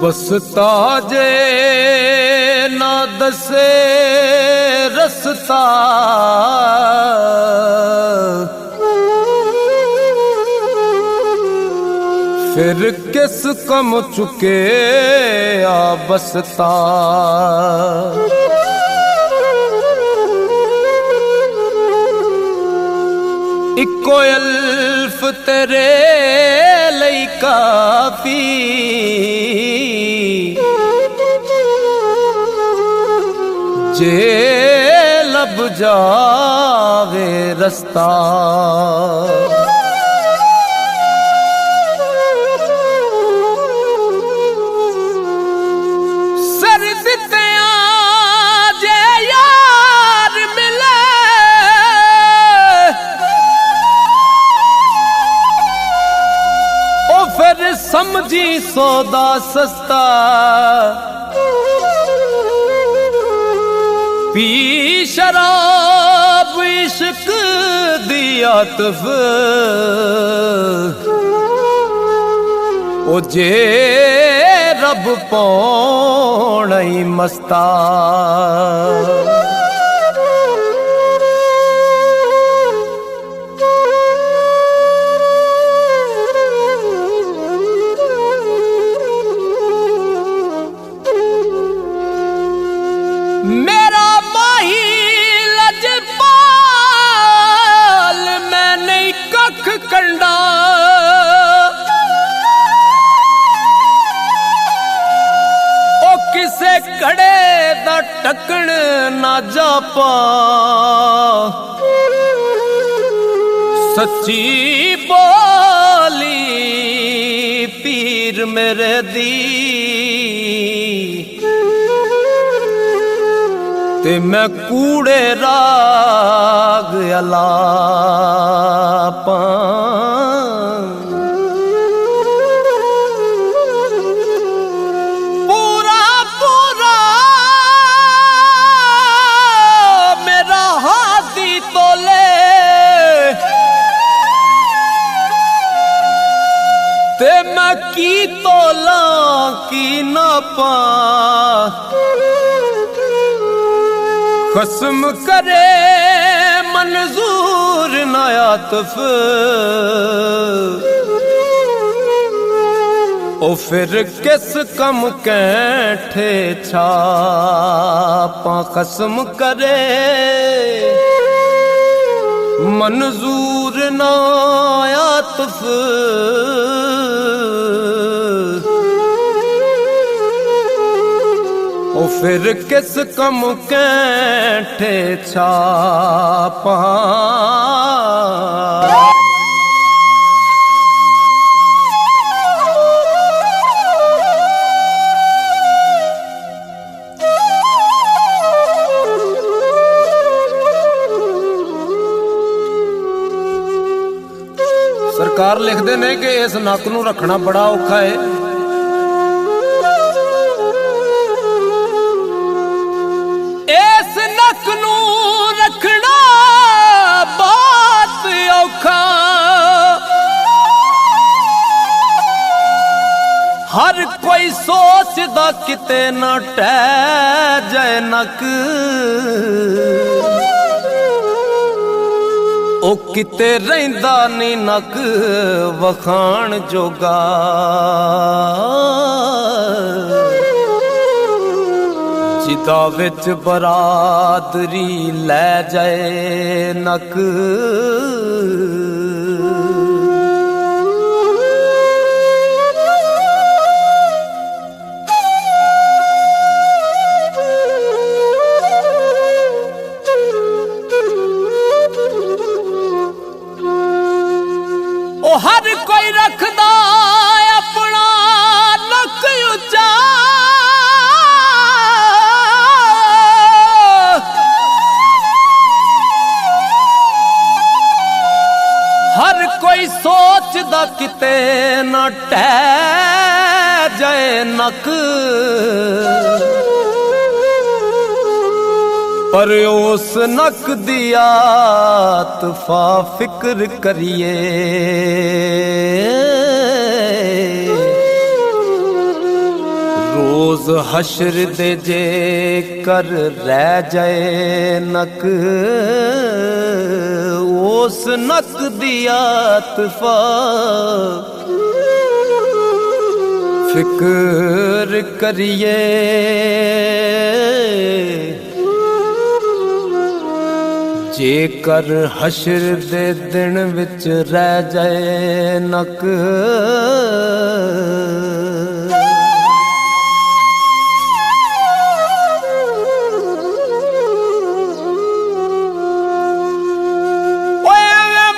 बसता जे ना दसे रसता फिर किस कम चुके आ बसता। इको अल्फ तेरे लई काफी जे लब जावे रस्ता। समझी सौदा सस्ता पी शराब इश्क दी आतफ ओ जे रब पौना ही मस्ता। मेरा माही लजपाल मैं नहीं कख कंडा ओ किसे कड़े दा टकण ना जा पा। सच्ची बोली पीर मेरे दी ते मैं कूड़े राग अलापा। पूरा पूरा मेरा हाथी तोले ते मैं की तोला की नापा। कसम करे मंजूर ना आतफ ओ फिर किस कम कैठे छापा। कसम करे मंजूर ना आतफ ओ फिर किस कम कैठे छापा। सरकार लिखते ने कि इस नक नूं रखना बड़ा औखा है। रखना बात औखा हर कोई सोचदा किते न टह जाए नक ओ किते रहिंदा नी नक वखाण जोगा। जिदा विच बरादरी लै जाए नक ओ हर कोई रखदा अपना नक उच्चा। हर कोई सोचदा किते न टह जाए नक पर उस नक दिया तफा फिक्र करिए रोज हशर दे जे कर रह जाए नक, उस नक दिया तफा फिक्र करिए। जेकर हशर दे दिन विच रह जाए नक,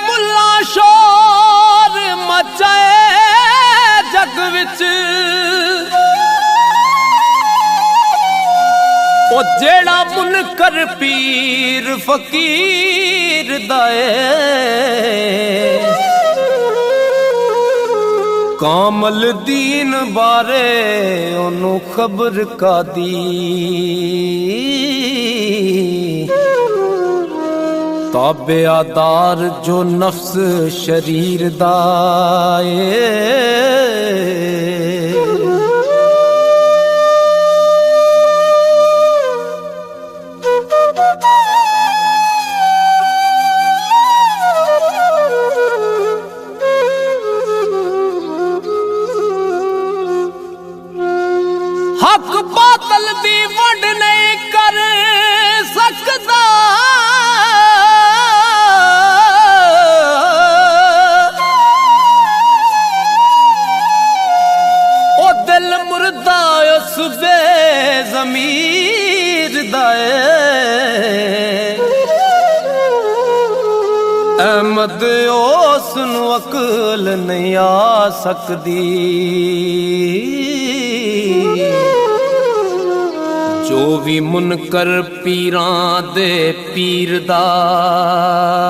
मुल्ला शोर मचाए जग विच, ओ जेड़ा मुनकर पीर फकीर दाए, कामल दीन बारे ओनू खबर का दी, ताबे आदार जो नफ्स शरीर दाए। हक बातल दी वंड नहीं कर सकदा, ओ दिल मुर्दा उस बेज़मीर दाए, अहमद उस नू अकल नहीं आ सकदी, जो भी मुनकर पीरां दे पीर दाए।